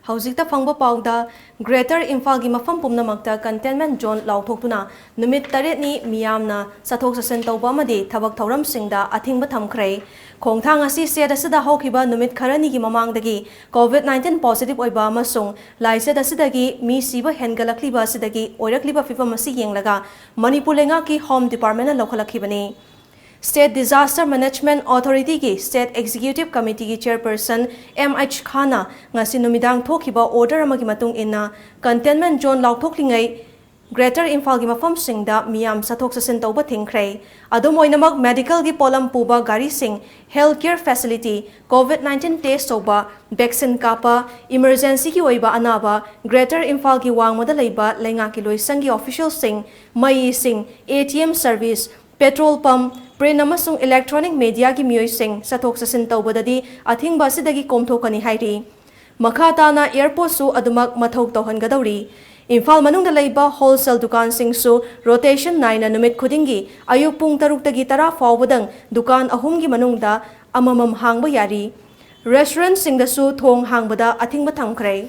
हौजिकता फंगबा पाउदा greater Imphal की मफम पुमनमक्ता containment zone लाउथोक्तुना नुमित तरेटनी मियामना सथोक ससन तौबा अमदि थबक थौरमसिंगदा अथिंगबा थमख्रे खोंथांग असि स्टेट असदा हौखिबा नुमित खरनी की ममांगदगी कोविड-19 पॉजिटिव ओइबा अमसुंग लाइसेट असदगी मी सिबा हेनगलखलिबा असदगी ओइरखलिबा फिफम असि येंगलगा मणिपुर लेंगा की होम डिपार्टमेंट लौखलखिबनी स्टेट डिजास्टर मैनेजमेंट अथॉरिटी की स्टेट एग्जीक्यूटिव कमिटी की चेयरपर्सन M.H. खाना ngasi numidang thokhiba order amagi matung inna containment zone lauthoklingei greater imphal gi mafam singda miyam sathok sasin tawba thingkhrai adum oinamak medical gi polam puba gari sing healthcare facility covid-19 test toba vaccine kapa emergency ki oiba anaba greater imphal gi wangmada leiba lenga ki loisang gi official sing mai sing ATM service petrol pump print amasung electronic media ki miyoi sing sathok sasin tawbadadi athing basidagi komthokani hairi makhatana airport su adumak mathok tohangadawri Imphal manung da leiba wholesale dukan sing su rotation 9 numit khudingi ayuk pung 6 tagi 10 fawbadang dukan ahum gi manung da amamam hangba yari restaurant sing da su thong hangbada athing ba thamkhrai